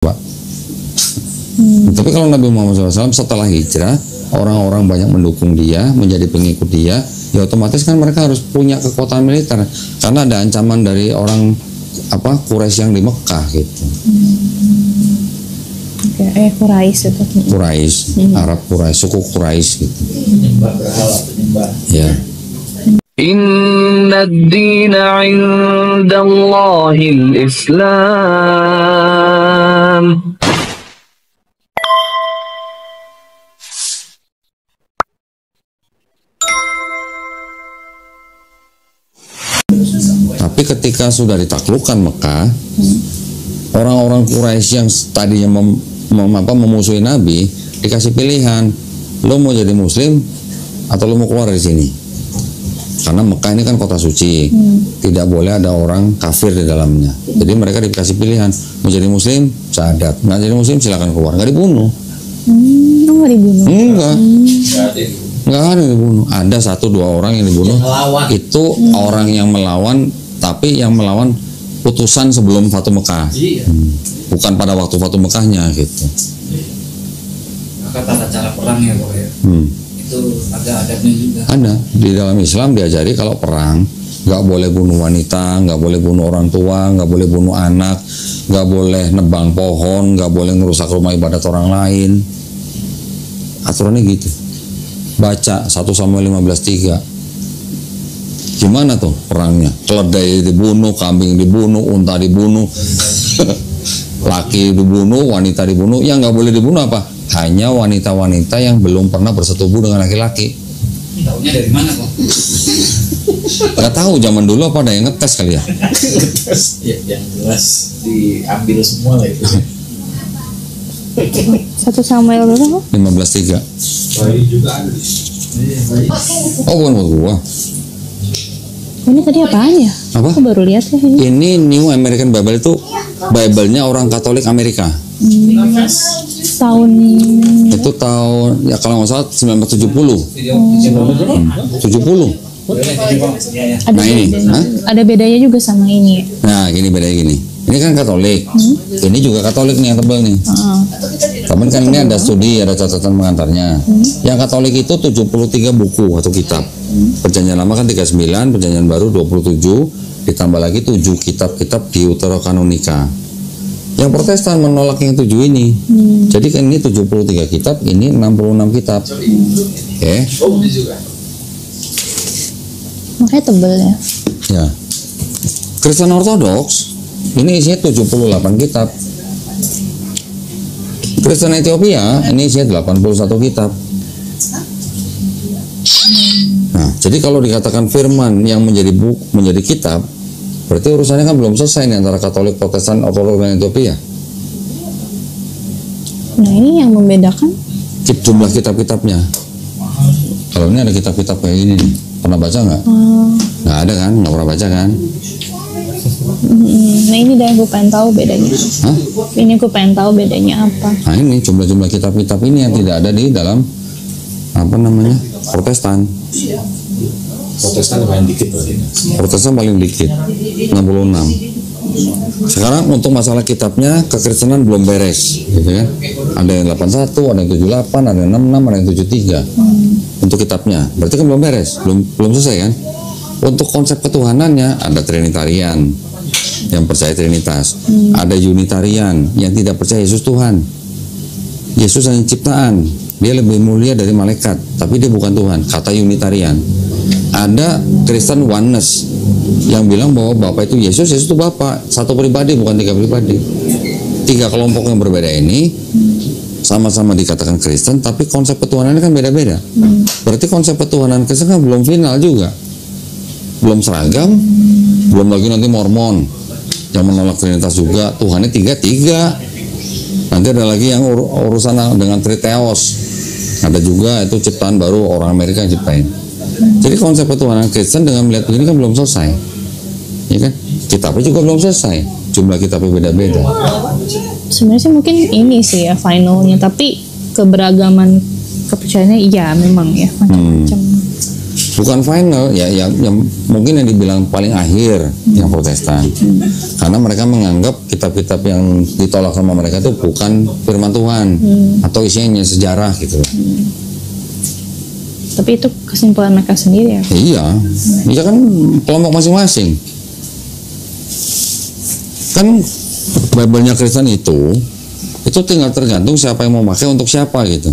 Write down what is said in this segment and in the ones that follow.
Pak. Tapi kalau Nabi Muhammad SAW setelah hijrah, orang-orang banyak mendukung dia, menjadi pengikut dia, ya otomatis kan mereka harus punya kekuatan militer karena ada ancaman dari orang Quraisy yang di Mekah gitu. Quraisy itu. Quraisy, Arab Quraisy, suku Quraisy gitu. Penyembah berhala, penyembah. Ya. Inna ad-dina 'indallahil Islam. Tapi ketika sudah ditaklukkan Mekah, orang-orang Quraisy yang tadinya memusuhi Nabi dikasih pilihan, lo mau jadi Muslim atau lo mau keluar dari sini? Karena Mekah ini kan kota suci, tidak boleh ada orang kafir di dalamnya. Jadi mereka dikasih pilihan, mau jadi Muslim, syahadat, nggak jadi Muslim silakan keluar, nggak dibunuh. Nggak dibunuh? Nggak ada yang dibunuh. Ada 1-2 orang yang dibunuh. Itu orang yang melawan, tapi yang melawan putusan sebelum Fatu Mekah. Bukan pada waktu Fatu Mekahnya gitu. Maka tata cara perangnya Pak ya. Itu ada adabnya juga. Ada di dalam Islam diajari kalau perang nggak boleh bunuh wanita, nggak boleh bunuh orang tua, nggak boleh bunuh anak, nggak boleh nebang pohon, nggak boleh ngerusak rumah ibadat orang lain. Aturannya gitu. Baca 1 Samuel 15:3. Gimana tuh perangnya? Keledai dibunuh, kambing dibunuh, unta dibunuh, laki dibunuh, wanita dibunuh. Yang nggak boleh dibunuh apa? Hanya wanita-wanita yang belum pernah bersetubuh dengan laki-laki. Tahunya dari mana Pak? Gak tahu, zaman dulu apa ada yang ngetes kali ya? Ya, yang jelas diambil semua lah itu. 1 Samuel berapa? 15:3. Bayi juga ada. Oh bukan buat gua. Ini tadi apaan ya? Apa? Aku baru lihat ya ini. Ini New American Bible itu Bible-nya orang Katolik Amerika. Tahun Itu tahun ya kalau nggak salah 1970. 70. ada Nah ini, bedanya. hah? Ada bedanya juga sama ini. Nah gini bedanya gini. Ini kan Katolik. Ini juga Katolik nih yang tebel nih. Tapi kan ini ada studi, ada catatan pengantarnya. Yang Katolik itu 73 buku atau kitab. Perjanjian lama kan 39, perjanjian baru 27, ditambah lagi 7 kitab-kitab Deuterokanonika. Yang Protestan menolak yang 7 ini. Jadi kan ini 73 kitab, ini 66 kitab. Oke. Makanya tebel ya. Ya. Kristen Ortodoks ini isinya 78 kitab. Kristen Ethiopia ini isinya 81 kitab. Nah, jadi kalau dikatakan firman yang menjadi kitab, berarti urusannya kan belum selesai nih antara Katolik, Protestan, Ortodoks dan Ethiopia. Nah ini yang membedakan Jumlah kitab-kitabnya. Kalau ini ada kitab-kitab kayak gini nih. Pernah baca nggak? Nggak ada kan? Nggak pernah baca kan? Nah ini dah yang gue pengen tahu bedanya. Hah? Ini gue pengen tahu bedanya apa. Nah ini jumlah-jumlah kitab-kitab ini yang tidak ada di dalam Protestan. Protestan paling dikit berarti. Protestan paling dikit, 66. Sekarang untuk masalah kitabnya kekristenan belum beres, gitu kan? Ada yang 81, ada yang 78, ada yang 66, ada yang 73. Untuk kitabnya, berarti kan belum beres, belum selesai kan? Untuk konsep ketuhanannya ada Trinitarian yang percaya Trinitas, ada Unitarian yang tidak percaya Yesus Tuhan. Yesus hanya ciptaan, dia lebih mulia dari malaikat, tapi dia bukan Tuhan, kata Unitarian. Ada Kristen Oneness yang bilang bahwa Bapa itu Yesus, Yesus itu Bapa, satu pribadi bukan 3 pribadi. 3 kelompok yang berbeda ini sama-sama dikatakan Kristen, tapi konsep ketuhanannya kan beda-beda. Berarti konsep ketuhanan Kristen kan belum final juga, belum seragam, belum lagi nanti Mormon yang menolak Trinitas juga, Tuhannya 3. Nanti ada lagi yang urusan dengan Triteos, ada juga itu ciptaan baru orang Amerika yang ciptain. Jadi konsep ketuhanan Kristen dengan melihat begini kan belum selesai, ya kan? Kitabnya juga belum selesai, jumlah kitabnya beda-beda. Sebenarnya sih mungkin ini sih ya finalnya, tapi keberagaman kepercayaannya iya memang ya macam-macam. Bukan final, ya yang mungkin yang dibilang paling akhir yang Protestan. Karena mereka menganggap kitab-kitab yang ditolak sama mereka itu bukan firman Tuhan atau isinya sejarah gitu. Tapi itu kesimpulan mereka sendiri ya. Iya, iya kan kelompok masing-masing. Kan Bible-nya Kristen itu tinggal tergantung siapa yang mau pakai untuk siapa gitu.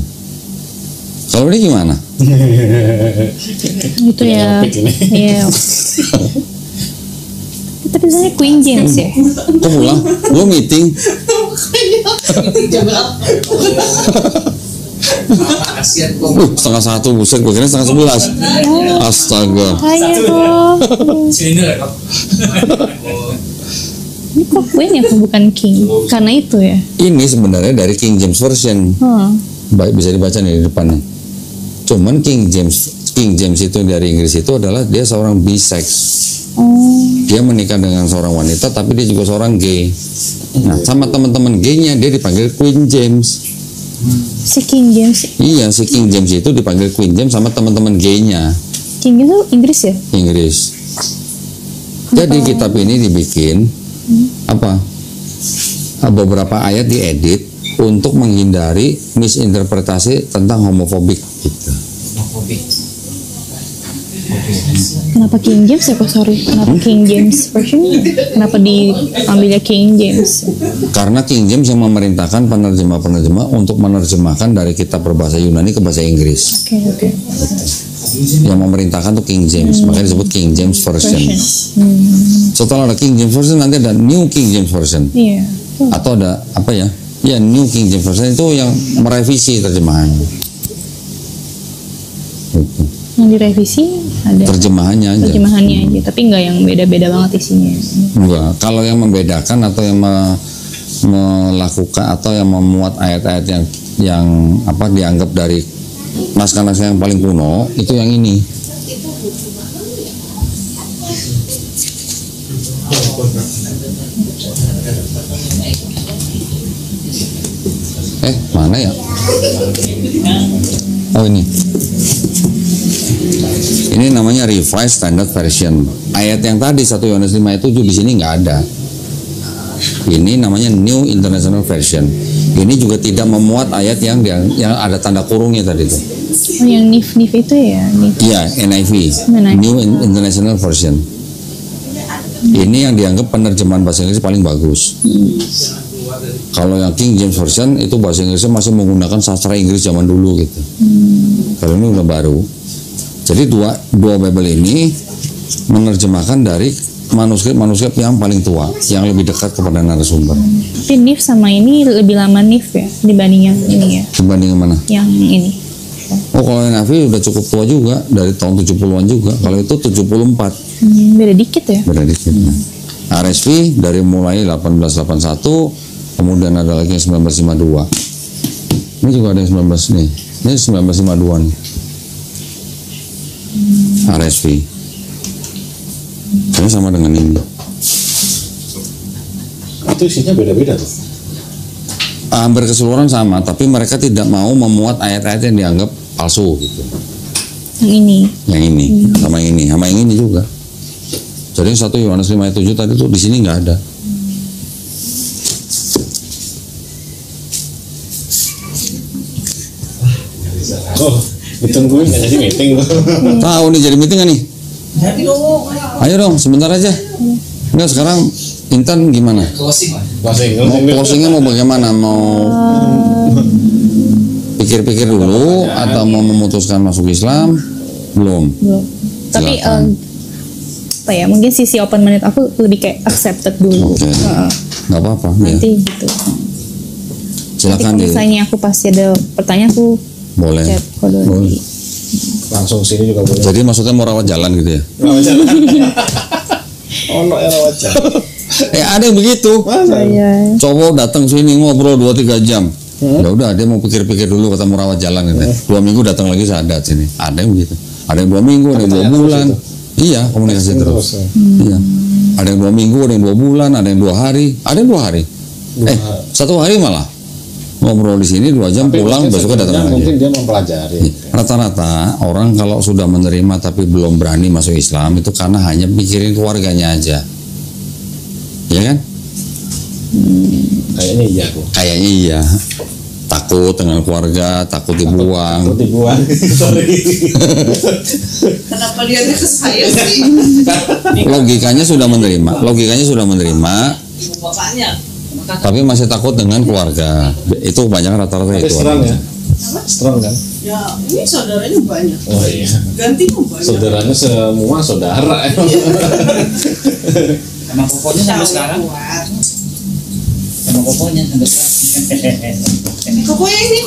Kalau ini gimana? Itu ya. Iya. Tapi sebenarnya Queen James ya. Kok pulang? Gue meeting. Kasihan kok. 1:30, buset, gue kira 11:30. Astaga. Hanya kok. Sini rekap. Ini kok Queen ya, bukan King. Karena itu ya. Ini sebenarnya dari King James Version. Baik, bisa dibaca nih di depannya. Cuman King James itu dari Inggris itu adalah dia seorang bisex. Dia menikah dengan seorang wanita, tapi dia juga seorang gay. Nah, sama teman-teman gaynya dia dipanggil Queen James. Si King James. Iya, si King James itu dipanggil Queen James sama teman-teman gaynya. King James itu Inggris ya? Inggris. Jadi kitab ini dibikin apa? Beberapa ayat diedit untuk menghindari misinterpretasi tentang homofobik gitu. Homofobik. Kenapa King James ya kok, sorry? Kenapa King James version? Kenapa diambilnya King James? Karena King James yang memerintahkan penerjemah-penerjemah untuk menerjemahkan dari kitab berbahasa Yunani ke bahasa Inggris. Oke. Yang memerintahkan tuh King James, makanya disebut King James Version. Setelah ada King James Version nanti ada New King James Version. Iya. Atau ada apa ya? Ya, New King James Version itu yang merevisi terjemahannya. Gitu. Yang direvisi ada Terjemahannya aja. Tapi nggak yang beda-beda banget isinya. Enggak. Kalau yang membedakan atau yang melakukan atau yang memuat ayat-ayat yang apa dianggap dari naskah-naskah yang paling kuno itu yang ini. Mana ya? Oh, ini. Ini namanya Revised Standard Version. Ayat yang tadi 1 Yohanes 5 ayat 7 di sini nggak ada. Ini namanya New International Version. Ini juga tidak memuat ayat yang ada tanda kurungnya tadi itu. Oh, yang NIV itu ya? Iya, NIV. New International Version. Ini yang dianggap penerjemahan bahasa Inggris paling bagus. Kalau yang King James Version itu bahasa Inggrisnya masih menggunakan sastra Inggris zaman dulu gitu. Kalau ini udah baru. Jadi dua Bible ini menerjemahkan dari manuskrip yang paling tua, yang lebih dekat kepada narasumber. Tapi NIV sama ini lebih lama NIV ya dibanding yang ini ya? Dibanding yang mana? Yang ini. Oh, kalau yang NIV udah cukup tua juga, dari tahun 70-an juga. Kalau itu 74. Beda dikit ya? Beda dikit. RSV dari mulai 1881, kemudian ada lagi yang 1952. Ini juga ada yang 19 nih. Ini 1952 nih. RSV. Ini sama dengan ini. Itu isinya beda-beda tuh. Hampir keseluruhan sama, tapi mereka tidak mau memuat ayat-ayat yang dianggap palsu gitu. Yang ini. Yang ini, sama yang ini juga. Jadi 1 Yohanes 5 ayat 7 tadi tuh di sini nggak ada. Oh, ditungguin nggak jadi meeting tuh. Tahu nih jadi meeting nggak nih? Jadi dong. Ayo dong, sebentar aja. Enggak, sekarang Intan gimana? Closing lah. Mau closingnya mau bagaimana? Mau pikir-pikir dulu atau mau memutuskan masuk Islam? Belum. Tapi Silakan. apa ya? Mungkin sisi open minded aku lebih kayak accepted dulu. Oke. Nggak apa-apa. Ya. Nanti gitu. Silakan Nanti deh. kalau misalnya aku pasti ada pertanyaan aku Boleh. chat kode. Boleh. Langsung sini juga boleh. Jadi maksudnya mau rawat jalan gitu ya? Rawat jalan. Oh, no, ya rawat jalan. Ada yang begitu. Masa? Iya. Cowok datang sini ngobrol 2-3 jam. Ya udah, dia mau pikir-pikir dulu ketemu rawat jalan gitu. 2 minggu datang lagi sadat sini. Ada yang begitu. Ada yang 2 minggu, ada yang 2 bulan. Iya, komunikasi terus. Iya. Ada yang 2 minggu, ada yang 2 bulan, ada yang 2 hari, ada yang 2 hari. 1 hari malah. ngobrol di sini 2 jam, Tapi pulang mungkin besoknya datang sebenarnya lagi. mungkin dia mempelajari. Rata-rata orang kalau sudah menerima tapi belum berani masuk Islam itu karena hanya mikirin keluarganya aja, ya kan? Kayaknya iya kok. Kayaknya iya. Takut dengan keluarga, takut dibuang. Takut dibuang. Sorry. Kenapa dia ke saya sih? Logikanya sudah menerima, Bapaknya. tapi masih takut dengan keluarga. Itu banyak rata-rata Tapi itu. strong ya. Strong kan? Ya, ini saudaranya banyak. Oh iya. Gantinya banyak. Saudaranya semua saudara. Sama pokoknya sampai sekarang. Sama pokoknya sampai sekarang. Koko ini.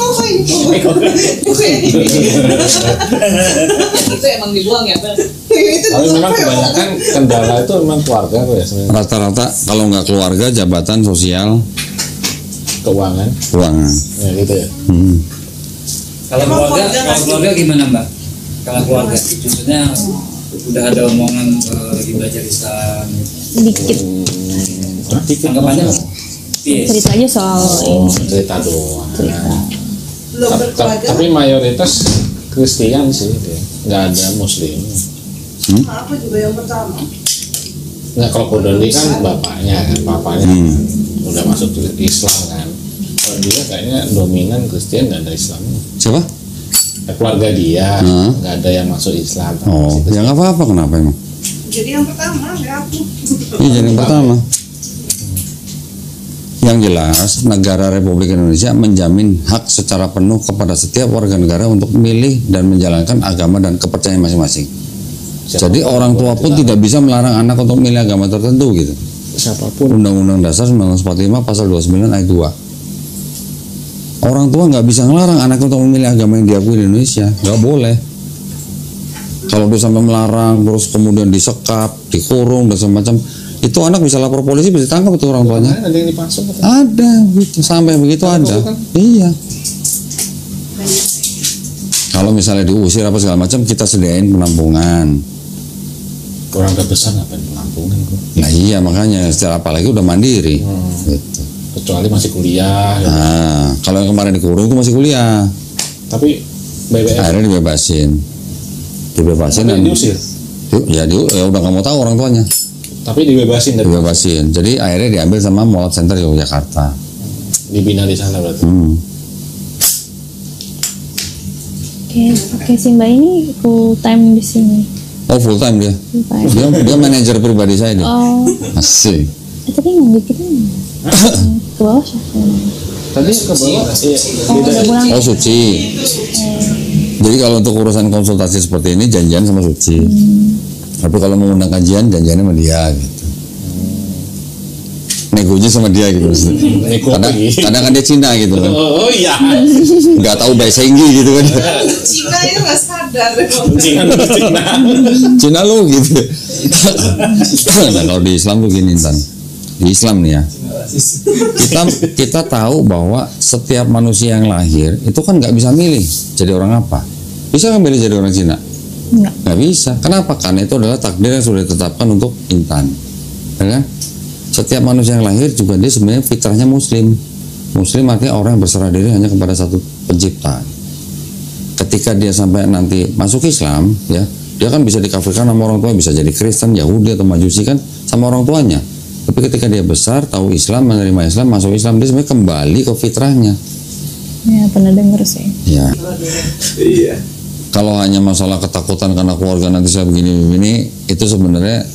Itu emang dibuang ya, Bang? Tapi memang kebanyakan kendala itu memang keluarga kok ya sebenarnya. Rata-rata kalau nggak keluarga, jabatan sosial, Keuangan. keuangan. Ya gitu ya. Kalau keluarga gimana Mbak? Kalau keluarga, maksudnya udah ada omongan lagi belajar Islam. Dikit Anggapannya iya. cerita aja soal Oh, ini. cerita doang. Belum berkeluarga. Tapi mayoritas Kristen sih dia. Nggak ada Muslim. Apa juga yang pertama? Nggak, kalau Kodoli kan bapaknya kan, papanya udah masuk ke Islam kan. Kalau dia kayaknya dominan Kristen, nggak ada Islam. Siapa? Keluarga dia Hmm. nggak ada yang masuk Islam. Oh, ya nggak apa-apa, kenapa emang? Jadi yang pertama ya aku. Ini jadi yang pertama. Yang jelas, negara Republik Indonesia menjamin hak secara penuh kepada setiap warga negara untuk memilih dan menjalankan agama dan kepercayaan masing-masing. Jadi orang tua pun tidak bisa melarang anak untuk memilih agama tertentu gitu. Siapapun. Undang-Undang Dasar 1945 pasal 29 ayat 2. Orang tua nggak bisa ngelarang anak untuk memilih agama yang diakui di Indonesia, nggak boleh. Kalau dia sampai melarang, terus kemudian disekap, dikurung dan semacam, itu anak bisa lapor polisi, bisa ditangkap itu orang tuanya. Ada yang dipasung katanya. Ada, gitu. Sampai begitu ada. kan? Iya. Kalau misalnya diusir apa segala macam, kita sediain penampungan. Orang besar ngapain penampungan kok? Nah iya makanya, secara apalagi udah mandiri. Gitu. Kecuali masih kuliah. Ya. Nah, kalau yang kemarin dikurung itu masih kuliah. Tapi BBM Akhirnya dibebasin tapi dan diusir. ya udah nggak mau tahu orang tuanya, Tapi dibebasin dari dibebasin. Jadi akhirnya diambil sama Mall Center Yogyakarta. dibina di sana berarti. Oke, si Mbak ini full time di sini. Oh full time dia. Full time. Dia manajer pribadi saya dia. Oh, Asik. tadi ngomong kita ke bawah siapa? Tadi ke bawah, iya, Oh, udah pulang. Oh Suci. Jadi kalau untuk urusan konsultasi seperti ini janjian sama Suci. Tapi kalau mengundang kajian janjiannya sama dia gitu. Negonya sama dia gitu. Nego Kadang, lagi. kadang kan dia Cina gitu kan. Oh iya. Nggak tahu bahasa Inggris gitu kan. Cina itu nggak sadar. Cina. Cina lu gitu. Nah kalau di Islam tuh gini Intan. Di Islam nih ya. Kita tahu bahwa setiap manusia yang lahir itu kan nggak bisa milih jadi orang apa. Bisa nggak milih jadi orang Cina? Nggak bisa. Kenapa? Karena itu adalah takdir yang sudah ditetapkan untuk Intan. Ya kan? Setiap manusia yang lahir juga dia sebenarnya fitrahnya Muslim. Muslim artinya orang yang berserah diri hanya kepada satu pencipta. Ketika dia sampai nanti masuk Islam, ya dia kan bisa dikafirkan sama orang tua, bisa jadi Kristen, Yahudi atau Majusi kan sama orang tuanya. Tapi ketika dia besar, tahu Islam, menerima Islam, masuk Islam, dia sebenarnya kembali ke fitrahnya. Ya pernah denger sih. Ya. Kalau hanya masalah ketakutan karena keluarga nanti saya begini-begini, itu sebenarnya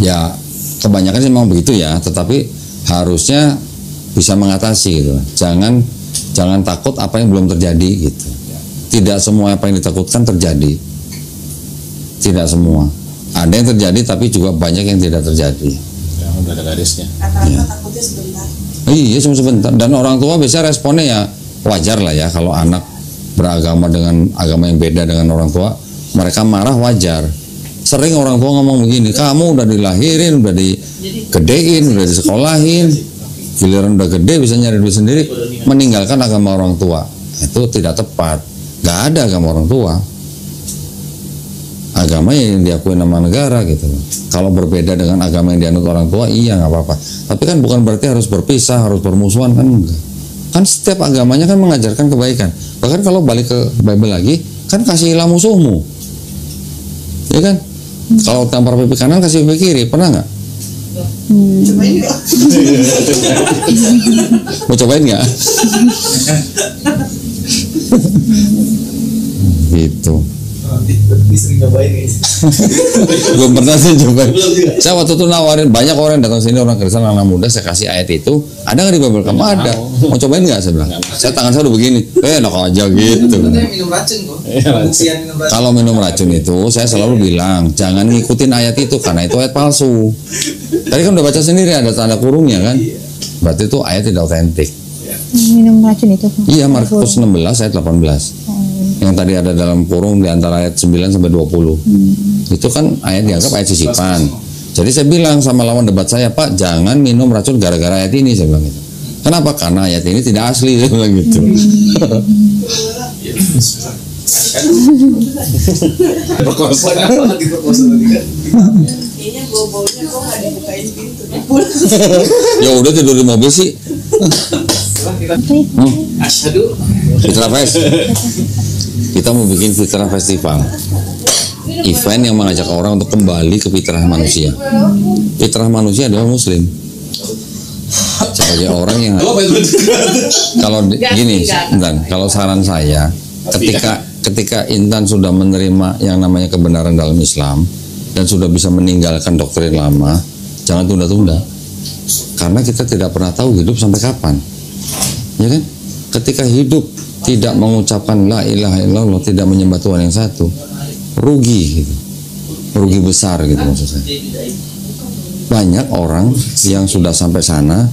ya kebanyakan sih memang begitu ya. Tetapi harusnya bisa mengatasi gitu. Jangan takut apa yang belum terjadi gitu. Tidak semua apa yang ditakutkan terjadi. Tidak semua. Ada yang terjadi tapi juga banyak yang tidak terjadi. Ya udah ada garisnya. Kata-kata takutnya sebentar. Iya cuma sebentar. Dan orang tua biasanya responnya ya wajar lah ya. Kalau anak beragama dengan agama yang beda dengan orang tua, mereka marah wajar. Sering orang tua ngomong begini, kamu udah dilahirin, udah digedein, udah disekolahin, giliran udah gede bisa nyari duit sendiri, meninggalkan agama orang tua. Itu tidak tepat. Gak ada agama orang tua. Agama yang diakui nama negara gitu. Kalau berbeda dengan agama yang dianut orang tua, iya nggak apa-apa. Tapi kan bukan berarti harus berpisah, harus bermusuhan kan enggak. Kan setiap agamanya kan mengajarkan kebaikan. Bahkan kalau balik ke Bible lagi, kan kasihilah musuhmu. Ya kan? Kalau tampar pipi kanan kasih pipi kiri, pernah nggak? Cobain yuk. Mau cobain nggak? Gitu. Sering nyobain guys. Belum pernah sih cobain. Saya waktu itu nawarin, banyak orang yang datang sini, orang Kristen, anak muda, saya kasih ayat itu. Ada nggak di Bible kamu? Ada. Mau cobain nggak? Saya bilang. Saya tangan saya udah begini. Enak aja gitu. Katanya minum racun kok. Pembuktian minum racun. Kalau minum racun itu, saya selalu bilang jangan ngikutin ayat itu karena itu ayat palsu. Tadi kan udah baca sendiri ada tanda kurungnya kan? Berarti itu ayat tidak otentik. Minum racun itu. Iya, Markus 16 ayat 18. Yang tadi ada dalam kurung di antara ayat 9 sampai 20. Itu kan ayat dianggap ayat sisipan. Jadi saya bilang sama lawan debat saya, Pak, jangan minum racun gara-gara ayat ini, saya bilang gitu. Kenapa? Karena ayat ini tidak asli, saya bilang gitu. Perkosa lagi perkosa tadi kan. Kayaknya bau-baunya kok nggak dibukain pintu. Ya udah tidur di mobil sih. Asyhadu. Fitra Fest. Kita mau bikin Fitrah Festival. Event yang mengajak orang untuk kembali ke fitrah manusia. Fitrah manusia adalah Muslim. Sebagai orang yang kalau gini, Intan, kalau saran saya, ketika Intan sudah menerima yang namanya kebenaran dalam Islam dan sudah bisa meninggalkan doktrin lama, jangan tunda-tunda. Karena kita tidak pernah tahu hidup sampai kapan. Ya kan? Ketika hidup tidak mengucapkan la ilaha illallah, tidak menyembah Tuhan yang satu, rugi gitu. Rugi besar gitu maksud saya. Banyak orang yang sudah sampai sana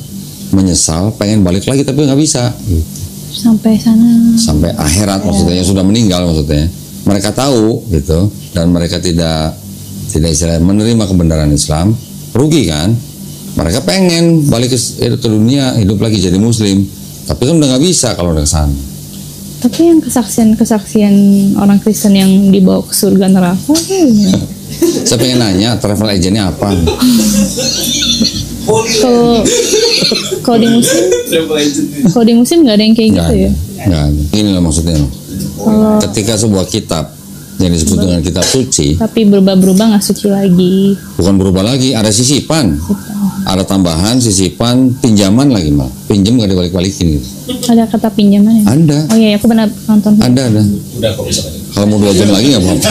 menyesal, pengen balik lagi tapi nggak bisa gitu. Sampai sana. Sampai akhirat maksudnya, yang sudah meninggal maksudnya. Mereka tahu gitu dan mereka tidak istilahnya menerima kebenaran Islam, rugi kan? Mereka pengen balik ke dunia, hidup lagi jadi Muslim, tapi kan udah nggak bisa kalau udah kesana. Tapi yang kesaksian orang Kristen yang dibawa ke surga neraka kan? Saya pengen nanya, travel agentnya apa? Kalau di Muslim nggak ada yang kayak gitu ya? Nggak ada. Ini lah maksudnya. Kalau Ketika sebuah kitab yang disebut dengan kitab suci, tapi berubah-berubah nggak suci lagi. bukan berubah lagi, ada sisipan, ada tambahan, sisipan, pinjaman lagi mah. Pinjam nggak dibalik-balikin gitu. Ada kata pinjaman ya? Ada, Oh iya, aku pernah nonton. ada. Udah kok bisa aja. Kalau mau 2 jam lagi nggak apa-apa.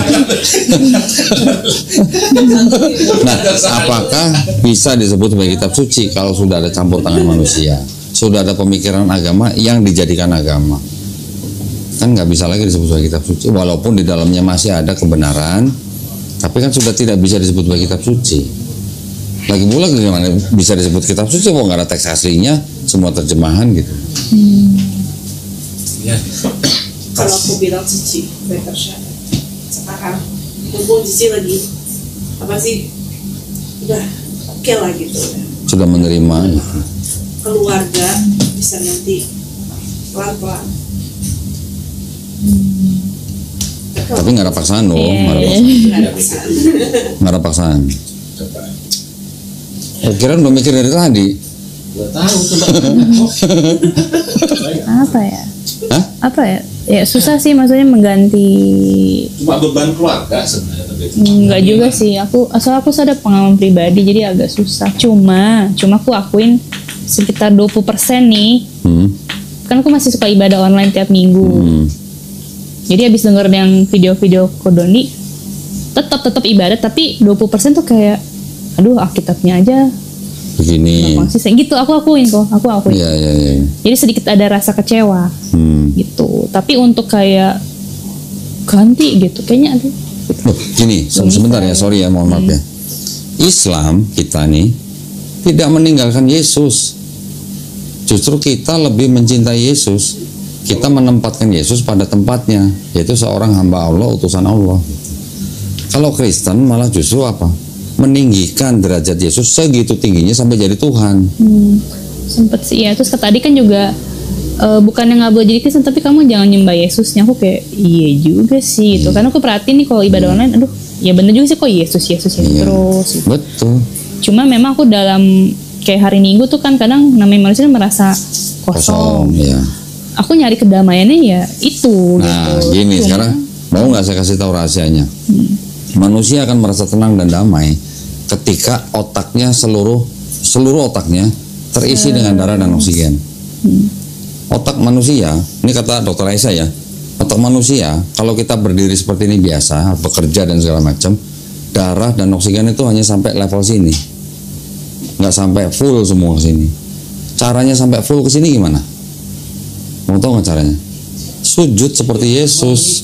Nah, apakah bisa disebut sebagai kitab suci kalau sudah ada campur tangan manusia, sudah ada pemikiran agama yang dijadikan agama? Kan nggak bisa lagi disebut sebagai kitab suci, walaupun di dalamnya masih ada kebenaran, tapi kan sudah tidak bisa disebut sebagai kitab suci. Lagi pula gimana bisa disebut kitab suci kalau nggak ada teks aslinya, semua terjemahan gitu. Ya. Kalau aku bilang cici, better syarat. Sekarang mumpung cici lagi apa sih? Udah oke lah gitu. Sudah menerima gitu. Keluarga bisa nanti pelan-pelan. Tapi nggak ada paksaan loh, nggak ada paksaan. Nggak ada paksaan. Nggak ada paksaan. Kira udah mikir dari tadi. Udah tahu coba. Apa ya? Hah? Apa ya? Ya susah sih maksudnya mengganti. Cuma beban keluarga sebenarnya tapi itu. Enggak juga sih. Asal aku ada pengalaman pribadi jadi agak susah. Cuma aku akuin sekitar 20% nih. Kan aku masih suka ibadah online tiap minggu. Jadi habis denger yang video-video Kodoni tetap ibadah, tapi 20% tuh kayak aduh Alkitabnya aja Begini. konsisten gitu. Aku akuin. Iya. Jadi sedikit ada rasa kecewa gitu. Tapi untuk kayak ganti gitu kayaknya ada. Loh, gini, sebentar ya, sorry ya, mohon maaf ya. Islam kita nih tidak meninggalkan Yesus. Justru kita lebih mencintai Yesus. Kita menempatkan Yesus pada tempatnya, yaitu seorang hamba Allah, utusan Allah. Kalau Kristen malah justru apa? Meninggikan derajat Yesus segitu tingginya sampai jadi Tuhan. Sempet sih ya. Terus tadi kan juga bukan yang nggak boleh jadi Kristen, tapi kamu jangan nyembah Yesusnya. Aku kayak iya juga sih gitu. Karena aku perhatiin nih kalau ibadah online, aduh ya bener juga sih kok Yesus Iya. terus. Gitu. Betul. Cuma memang aku dalam kayak hari Minggu tuh kan kadang namanya manusia merasa kosong. Ya. Aku nyari kedamaiannya ya itu. Nah, gitu. gini sekarang mau nggak saya kasih tahu rahasianya? Manusia akan merasa tenang dan damai ketika otaknya seluruh otaknya terisi dengan darah dan oksigen. Otak manusia, ini kata Dr. Aisyah ya, otak manusia kalau kita berdiri seperti ini biasa, bekerja dan segala macam, darah dan oksigen itu hanya sampai level sini, nggak sampai full semua ke sini. Caranya sampai full ke sini gimana? Mau tahu nggak caranya? Sujud seperti Yesus.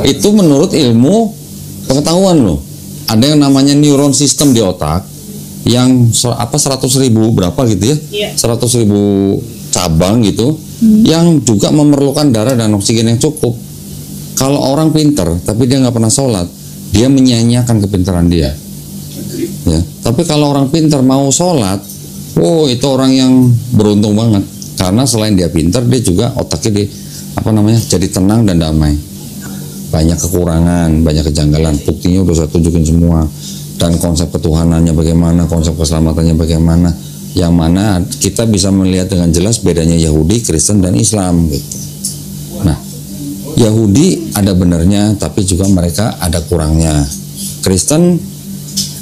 Itu menurut ilmu pengetahuan loh. Ada yang namanya neuron system di otak yang 100.000 berapa gitu ya? 100.000 cabang gitu, yang juga memerlukan darah dan oksigen yang cukup. Kalau orang pinter tapi dia nggak pernah sholat, dia menyia-nyiakan kepintaran dia. Ya. Tapi kalau orang pinter mau sholat, wow, itu orang yang beruntung banget. Karena selain dia pintar, dia juga otaknya jadi tenang dan damai. Banyak kekurangan, banyak kejanggalan. Buktinya udah saya tunjukin semua. Dan konsep ketuhanannya bagaimana, konsep keselamatannya bagaimana. Yang mana kita bisa melihat dengan jelas bedanya Yahudi, Kristen, dan Islam. Gitu. Nah, Yahudi ada benernya, tapi juga mereka ada kurangnya. Kristen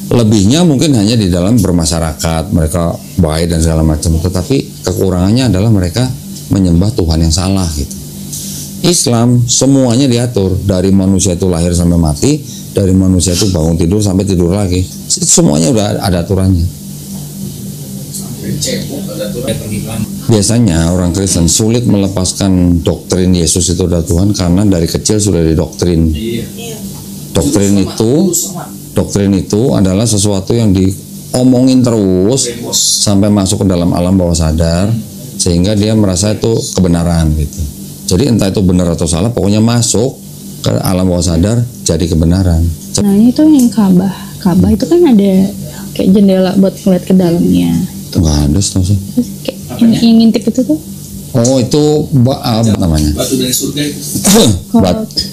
lebihnya mungkin hanya di dalam bermasyarakat, mereka baik dan segala macam, tetapi kekurangannya adalah mereka menyembah Tuhan yang salah gitu. Islam semuanya diatur, dari manusia itu lahir sampai mati, dari manusia itu bangun tidur sampai tidur lagi, semuanya udah ada aturannya. Biasanya orang Kristen sulit melepaskan doktrin Yesus itu adalah Tuhan karena dari kecil sudah didoktrin. Doktrin itu adalah sesuatu yang diomongin terus sampai masuk ke dalam alam bawah sadar, sehingga dia merasa itu kebenaran gitu. Jadi entah itu benar atau salah, pokoknya masuk ke alam bawah sadar jadi kebenaran. Nah itu yang Ka'bah itu kan ada kayak jendela buat ngeliat ke dalamnya. Nggak ada setahu saya. Kayak yang ngintip itu tuh. Oh itu namanya. Batu dari surga itu.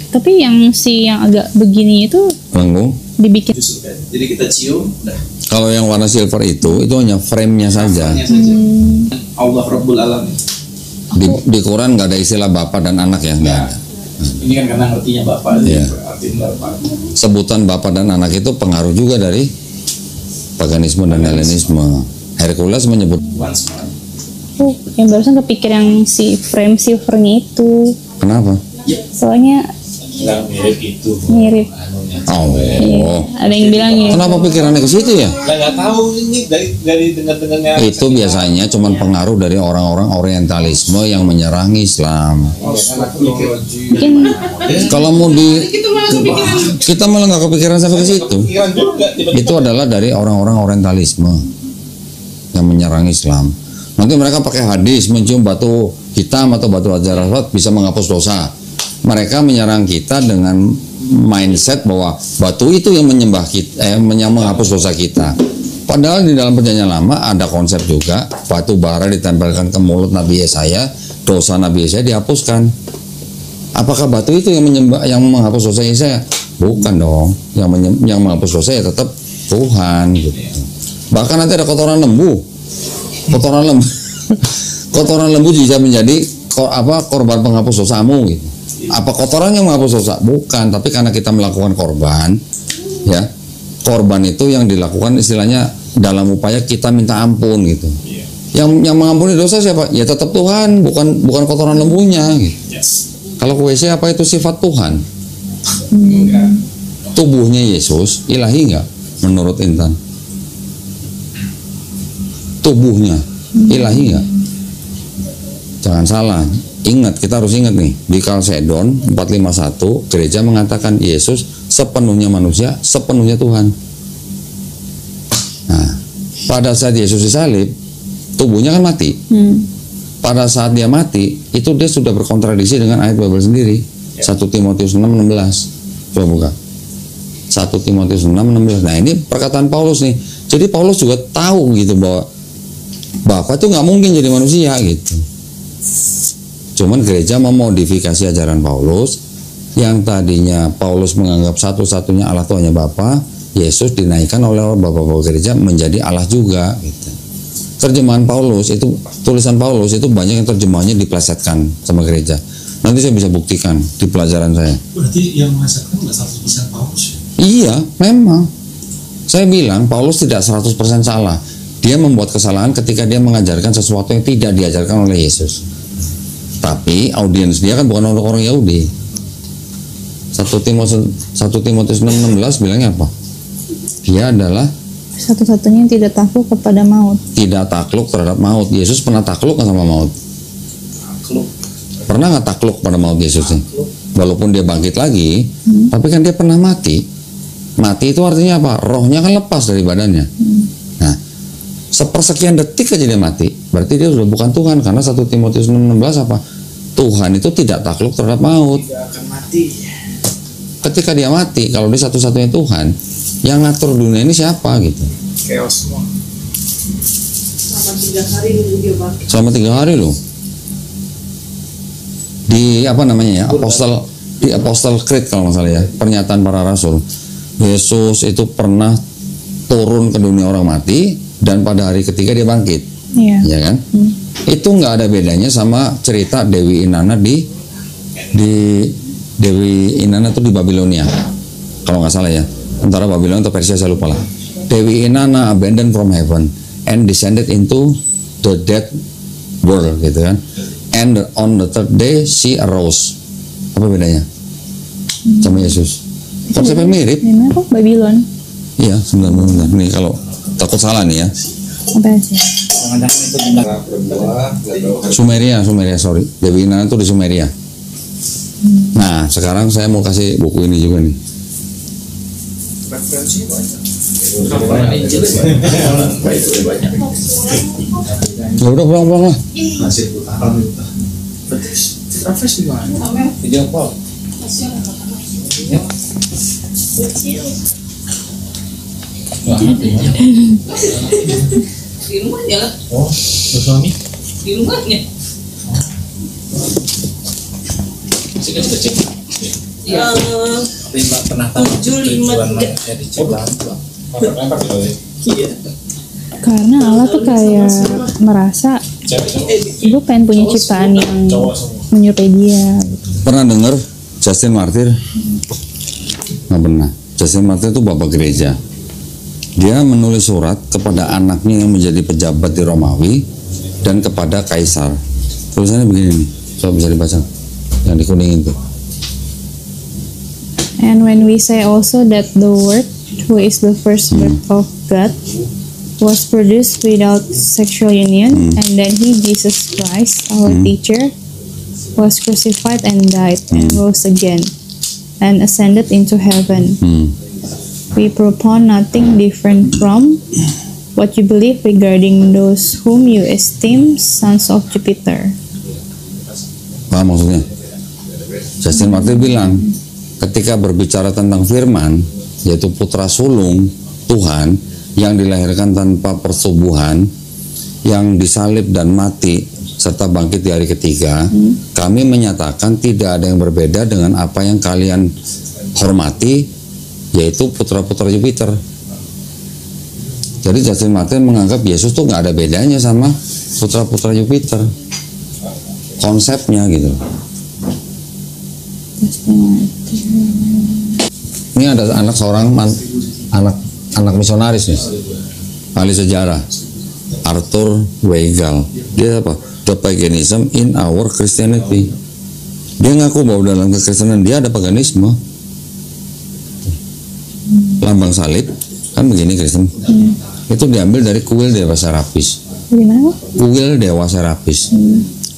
Tapi yang agak begini itu Lengkung. dibikin. Jadi kita cium, dah. Kalau yang warna silver itu hanya frame-nya saja. Allah Rabbul Alamin. Di Quran nggak ada istilah bapak dan anak ya, nggak ada. Ini kan karena ngertinya bapak, Iya. berarti bapak. Sebutan bapak dan anak itu pengaruh juga dari paganisme dan Helenisme. Hercules menyebut. Yang barusan kepikir yang si frame silvernya itu. Kenapa? Soalnya Nggak mirip itu. mirip. Oh. Iya. Ada yang bilang ya. Kenapa pikirannya ke situ ya? Nggak tahu ini dari dengar-dengarnya. Itu biasanya cuman pengaruh dari orang-orang Orientalisme yang menyerang Islam. Mungkin Kalau mau kita malah nggak kepikiran sampai ke situ. Pikiran juga tiba-tiba. Itu adalah dari orang-orang Orientalisme yang menyerang Islam. Nanti mereka pakai hadis mencium batu hitam atau batu hajar aswad bisa menghapus dosa. Mereka menyerang kita dengan mindset bahwa batu itu yang menyembah kita, yang menghapus dosa kita. Padahal di dalam perjanjian lama ada konsep juga batu bara ditempelkan ke mulut Nabi Yesaya, dosa Nabi Yesaya dihapuskan. Apakah batu itu yang menghapus dosa Yesaya? Bukan dong. Yang menghapus dosa ya tetap Tuhan gitu. Bahkan nanti ada kotoran lembu. Kotoran lembu bisa menjadi korban penghapus dosamu gitu. Apa kotoran yang menghapus dosa? Bukan, tapi karena kita melakukan korban, ya, korban itu yang dilakukan istilahnya dalam upaya kita minta ampun gitu. Yang mengampuni dosa siapa? Ya tetap Tuhan, bukan kotoran lembunya. Gitu. Kalau WC apa itu sifat Tuhan? Tubuhnya Yesus ilahi nggak? Menurut Intan? Tubuhnya ilahi nggak? Jangan salah. Ingat, kita harus ingat nih, di Kalsedon 451 gereja mengatakan Yesus sepenuhnya manusia, sepenuhnya Tuhan. Nah, pada saat Yesus disalib, tubuhnya kan mati. Pada saat dia mati, itu dia sudah berkontradiksi dengan ayat Bible sendiri. 1 Timotius 6:16. Coba buka. 1 Timotius 6:16. Nah, ini perkataan Paulus nih. Jadi Paulus juga tahu gitu bahwa Bapak itu nggak mungkin jadi manusia gitu. Cuman gereja memodifikasi ajaran Paulus yang tadinya Paulus menganggap satu-satunya Allah itu hanya Bapa, Yesus dinaikkan oleh bapak-bapak gereja menjadi Allah juga gitu. Terjemahan Paulus itu, tulisan Paulus itu banyak yang terjemahannya diplesetkan sama gereja. Nanti saya bisa buktikan di pelajaran saya. Berarti yang melesetkan nggak 100% Paulus ya? Iya, memang. Saya bilang Paulus tidak 100% salah. Dia membuat kesalahan ketika dia mengajarkan sesuatu yang tidak diajarkan oleh Yesus. Tapi audiens dia kan bukan orang Yahudi. 1 Timotius 6:16 bilangnya apa? Dia adalah Satu-satunya yang tidak takluk kepada maut. tidak takluk terhadap maut. Yesus pernah takluk kan sama maut? Pernah nggak takluk pada maut Yesusnya? Walaupun dia bangkit lagi, tapi kan dia pernah mati. Mati itu artinya apa? Rohnya kan lepas dari badannya. Nah, sepersekian detik aja dia mati. Berarti dia sudah bukan Tuhan, karena 1 Timotius 6:16 apa? Tuhan itu tidak takluk terhadap maut. Tidak akan mati. Ketika dia mati, kalau dia satu-satunya Tuhan, yang ngatur dunia ini siapa gitu? Chaos semua. Selama 3 hari nunggu dia bangkit. Selama 3 hari loh. Di apa namanya ya? Apostle Creed kalau nggak salah ya, pernyataan para rasul. Yesus itu pernah turun ke dunia orang mati dan pada hari ketiga dia bangkit. Iya. Ya kan? Itu nggak ada bedanya sama cerita Dewi Inanna di Dewi Inanna tuh di Babilonia. Kalau nggak salah ya. Antara Babilonia atau Persia saya lupa lah. Dewi Inanna abandoned from heaven and descended into the dead world gitu kan. And on the third day she arose. Apa bedanya sama Yesus? Konsepnya mirip. Di mana kok? Babylon. Iya, sebenarnya. Nih kalau takut salah nih ya. Apa sih? Sumeria, sorry. Dewi Inanna itu di Sumeria. Nah, sekarang saya mau kasih buku ini juga nih. Referensi banyak. Ya udah pulang lah. Masih putaran itu. Refresh di mana? Video call. Di rumahnya lah. Oh, suami? Di rumahnya. Kecil-kecil. Yang Tapi Mbak pernah tahu 753. manusia diciptakan? Lempar gitu ya. Iya. Karena Allah tuh kayak merasa Cewek-cewek. gue pengen punya ciptaan yang Cowok semua. menyerupai dia. Pernah dengar Justin Martyr? Nggak pernah. Justin Martyr itu bapak gereja. Dia menulis surat kepada anaknya yang menjadi pejabat di Romawi dan kepada kaisar. Tulisannya begini nih, coba bisa dibaca. Yang dikuningin tuh. And when we say also that the Word, who is the first birth of God, was produced without sexual union, and then He, Jesus Christ, our teacher, was crucified and died and rose again, and ascended into heaven. We propound nothing different from what you believe regarding those whom you esteem sons of Jupiter. Paham maksudnya? Justin Martyr bilang, ketika berbicara tentang firman, yaitu putra sulung Tuhan yang dilahirkan tanpa persetubuhan, yang disalib dan mati serta bangkit di hari ketiga, kami menyatakan tidak ada yang berbeda dengan apa yang kalian hormati, yaitu putra-putra Jupiter. Jadi Justin Martyr menganggap Yesus tuh nggak ada bedanya sama putra-putra Jupiter, konsepnya gitu. Ini ada anak seorang anak misionaris nih, ahli sejarah, Arthur Weigel. Dia apa? The paganism in our Christianity. Dia ngaku bahwa dalam kekristenan dia ada paganisme. Lambang salib kan begini Kristen. Itu diambil dari kuil Dewa Serapis. Gimana? Kuil Dewa Serapis.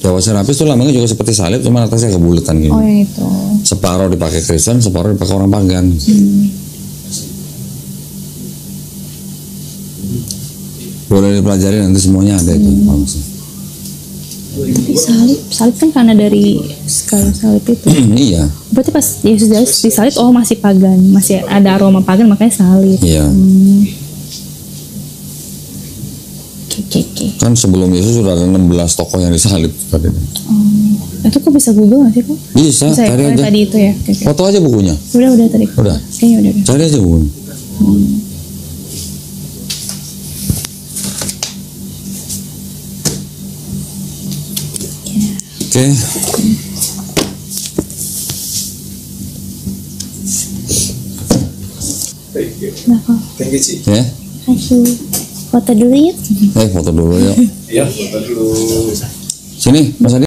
Dewa Serapis itu lambangnya juga seperti salib, cuma atasnya kebulatan gitu. Oh yang itu. Separuh dipakai Kristen, separuh dipakai orang pagan. Boleh dipelajari nanti semuanya ada itu. Tapi salib kan karena dari sekali salib itu. Iya, Berarti pas Yesus disalib, oh masih pagan, masih ada aroma pagan makanya salib. iya. Oke. Kan sebelum Yesus sudah ada 16 tokoh yang disalib tadi. Itu kok bisa Google nggak sih kok? Bisa, Bisa ya, cari karena aja. tadi itu ya. Oke. Foto aja bukunya. Udah tadi. Udah. Kayaknya udah. Cari aja bukunya. Oke. Kenapa? Thank you, Ci. Ya. Aduh, foto dulu yuk. Foto dulu yuk. Iya, foto dulu. Sini, Mas Adi.